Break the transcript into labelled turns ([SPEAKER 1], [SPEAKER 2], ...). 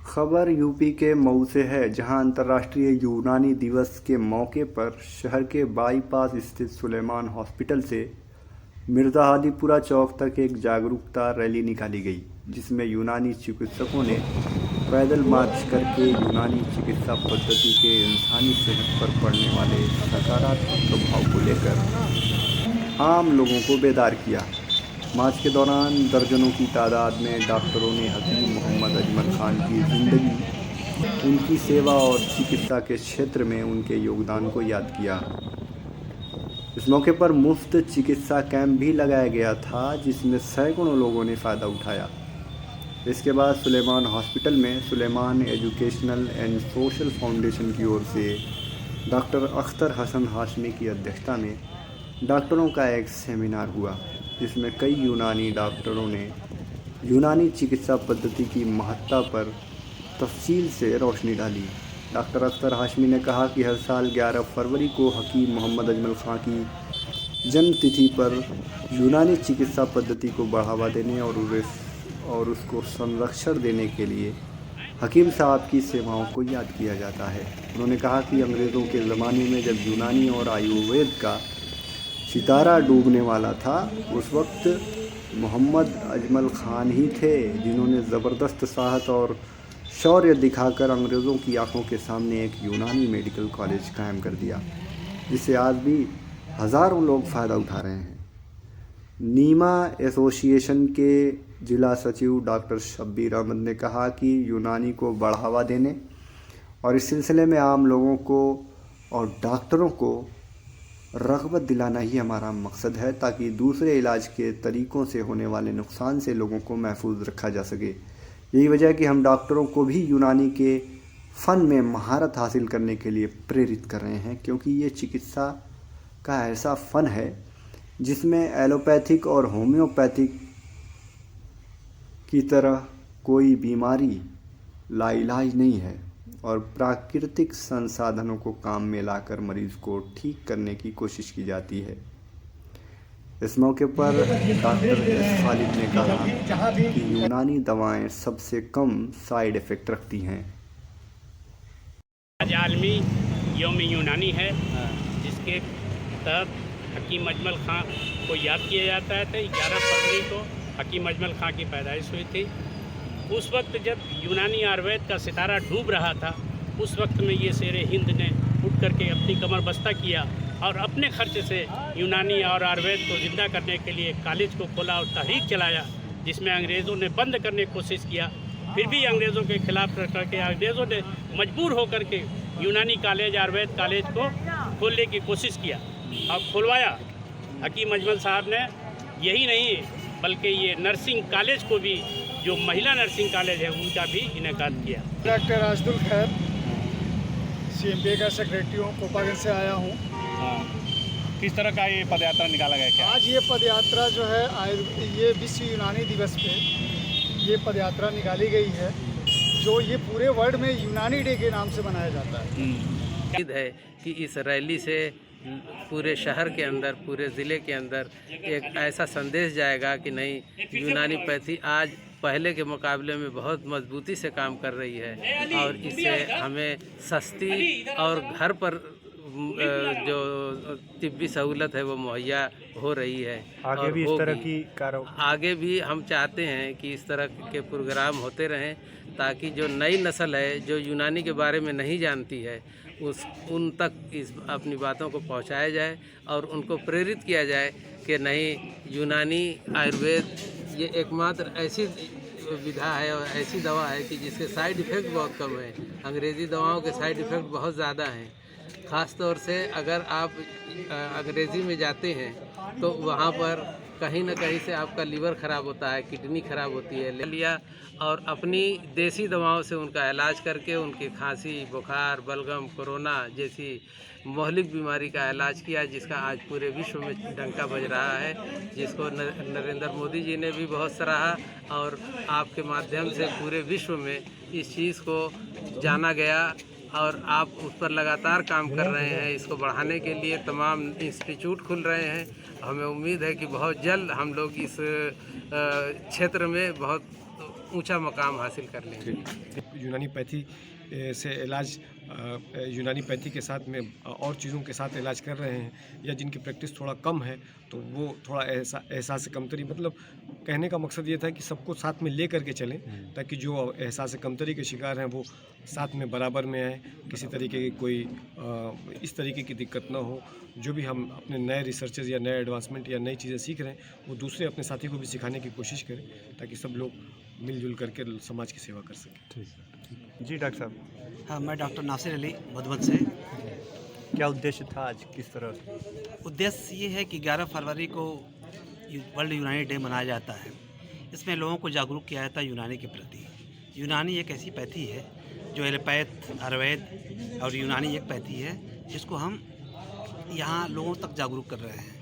[SPEAKER 1] खबर यूपी के मऊ से है, जहां अंतर्राष्ट्रीय यूनानी दिवस के मौके पर शहर के बाईपास स्थित सुलेमान हॉस्पिटल से मिर्ज़ा हादीपुरा चौक तक एक जागरूकता रैली निकाली गई, जिसमें यूनानी चिकित्सकों ने पैदल मार्च करके यूनानी चिकित्सा पद्धति के इंसानी सेहत पर पड़ने वाले सकारात्मक प्रभाव को लेकर आम लोगों को बेदार किया। मार्च के दौरान दर्जनों की तादाद में डॉक्टरों ने हकीम मोहम्मद अजमल खान की ज़िंदगी, उनकी सेवा और चिकित्सा के क्षेत्र में उनके योगदान को याद किया। इस मौके पर मुफ्त चिकित्सा कैंप भी लगाया गया था, जिसमें सैकड़ों लोगों ने फ़ायदा उठाया। इसके बाद सुलेमान हॉस्पिटल में Suleman educational and social foundation की ओर से डॉक्टर अख्तर हसन हाशमी की अध्यक्षता में डॉक्टरों का एक सेमिनार हुआ, जिसमें कई यूनानी डॉक्टरों ने यूनानी चिकित्सा पद्धति की महत्ता पर तफसील से रोशनी डाली। डॉक्टर अख्तर हाशमी ने कहा कि हर साल 11 फरवरी को हकीम मोहम्मद अजमल खां की जन्म तिथि पर यूनानी चिकित्सा पद्धति को बढ़ावा देने और उसको संरक्षण देने के लिए हकीम साहब की सेवाओं को याद किया जाता है। उन्होंने कहा कि अंग्रेज़ों के ज़माने में जब यूनानी और आयुर्वेद का सितारा डूबने वाला था, उस वक्त मोहम्मद अजमल खान ही थे जिन्होंने ज़बरदस्त साहस और शौर्य दिखाकर अंग्रेज़ों की आंखों के सामने एक यूनानी मेडिकल कॉलेज कायम कर दिया, जिससे आज भी हज़ारों लोग फ़ायदा उठा रहे हैं। नीमा एसोसिएशन के जिला सचिव डॉक्टर शब्बीर अहमद ने कहा कि यूनानी को बढ़ावा देने और इस सिलसिले में आम लोगों को और डॉक्टरों को रग़बत दिलाना ही हमारा मकसद है, ताकि दूसरे इलाज के तरीक़ों से होने वाले नुकसान से लोगों को महफूज रखा जा सके। यही वजह है कि हम डॉक्टरों को भी यूनानी के फ़न में महारत हासिल करने के लिए प्रेरित कर रहे हैं, क्योंकि ये चिकित्सा का ऐसा फ़न है जिसमें एलोपैथिक और होम्योपैथिक की तरह कोई बीमारी लाइलाज नहीं है और प्राकृतिक संसाधनों को काम में लाकर मरीज़ को ठीक करने की कोशिश की जाती है। इस मौके पर डॉक्टर एस खालिद ने कहा कि यूनानी दवाएं सबसे कम साइड इफ़ेक्ट रखती हैं।
[SPEAKER 2] आज आलमी यौम यूनानी है, जिसके तहत हकीम अजमल खां को याद किया जाता है। 11 फरवरी को हकीम अजमल खां की पैदाइश हुई थी। उस वक्त जब यूनानी आयुर्वेद का सितारा डूब रहा था, उस वक्त में ये शेर हिंद ने उठ करके अपनी कमर बस्ता किया और अपने खर्च से यूनानी और आयुर्वेद को ज़िंदा करने के लिए कॉलेज को खोला और तहरीक चलाया, जिसमें अंग्रेज़ों ने बंद करने की कोशिश किया। फिर भी अंग्रेज़ों के खिलाफ करके अंग्रेज़ों ने मजबूर होकर के यूनानी कॉलेज, आयुर्वेद कॉलेज को खोलने की कोशिश किया और खुलवाया। हकीम अजमल साहब ने यही नहीं बल्कि ये नर्सिंग कॉलेज को भी, जो महिला नर्सिंग कॉलेज है, उनका भी इनेकाद किया।
[SPEAKER 3] डॉक्टर राजदुल खैर, CMPA का सेक्रेटरी हूँ, कोपागंज से आया हूँ।
[SPEAKER 4] किस तरह का ये पदयात्रा निकाला गया क्या?
[SPEAKER 3] आज ये पदयात्रा जो है ये विश्व यूनानी दिवस पे ये पदयात्रा निकाली गई है, जो ये पूरे वर्ल्ड में यूनानी डे के नाम से मनाया जाता है।
[SPEAKER 5] उम्मीद है कि इस रैली से पूरे शहर के अंदर, पूरे ज़िले के अंदर एक ऐसा संदेश जाएगा कि नहीं, यूनानी पैथी आज पहले के मुकाबले में बहुत मजबूती से काम कर रही है और इससे हमें सस्ती और घर पर जो तिब्बी सहूलत है वो मुहैया हो रही है।
[SPEAKER 4] आगे भी इस तरह की
[SPEAKER 5] आगे भी हम चाहते हैं कि इस तरह के प्रोग्राम होते रहें, ताकि जो नई नस्ल है जो यूनानी के बारे में नहीं जानती है उन तक इस अपनी बातों को पहुंचाया जाए और उनको प्रेरित किया जाए कि नहीं, यूनानी आयुर्वेद ये एकमात्र ऐसी विधा है और ऐसी दवा है कि जिसके साइड इफ़ेक्ट बहुत कम है। अंग्रेज़ी दवाओं के साइड इफ़ेक्ट बहुत ज़्यादा हैं। ख़ास तौर से अगर आप अंग्रेज़ी में जाते हैं तो वहाँ पर कहीं ना कहीं से आपका लीवर ख़राब होता है, किडनी ख़राब होती है। ले लिया और अपनी देसी दवाओं से उनका इलाज करके उनकी खांसी, बुखार, बलगम, कोरोना जैसी मौलिक बीमारी का इलाज किया, जिसका आज पूरे विश्व में डंका बज रहा है, जिसको नरेंद्र मोदी जी ने भी बहुत सराहा और आपके माध्यम से पूरे विश्व में इस चीज़ को जाना गया और आप उस पर लगातार काम कर रहे हैं। इसको बढ़ाने के लिए तमाम इंस्टीट्यूट खुल रहे हैं। हमें उम्मीद है कि बहुत जल्द हम लोग इस क्षेत्र में बहुत ऊंचा मकाम हासिल कर लेंगे।
[SPEAKER 6] यूनानी पैथी से इलाज यूनानी पैथी के साथ में और चीज़ों के साथ इलाज कर रहे हैं, या जिनकी प्रैक्टिस थोड़ा कम है तो वो थोड़ा एहसास कमतरी, मतलब कहने का मकसद ये था कि सबको साथ में ले करके चलें ताकि जो एहसास कमतरी के शिकार हैं वो साथ में बराबर में आए, किसी तरीके की कोई इस तरीके की दिक्कत ना हो। जो भी हम अपने नए रिसर्चेज या नए एडवांसमेंट या नई चीज़ें सीख रहे हैं वो दूसरे अपने साथी को भी सिखाने की कोशिश करें ताकि सब लोग मिलजुल करके समाज की सेवा कर सकें।
[SPEAKER 1] जी डॉक्टर साहब,
[SPEAKER 7] हाँ, मैं डॉक्टर नासिर अली मधुबन से।
[SPEAKER 1] क्या उद्देश्य था आज, किस तरह?
[SPEAKER 7] उद्देश्य ये है कि 11 फरवरी को वर्ल्ड यूनानी डे मनाया जाता है। इसमें लोगों को जागरूक किया जाता है यूनानी के प्रति। यूनानी एक ऐसी पैथी है जो एलोपैथ, आयुर्वेद और यूनानी एक पैथी है जिसको हम यहाँ लोगों तक जागरूक कर रहे हैं।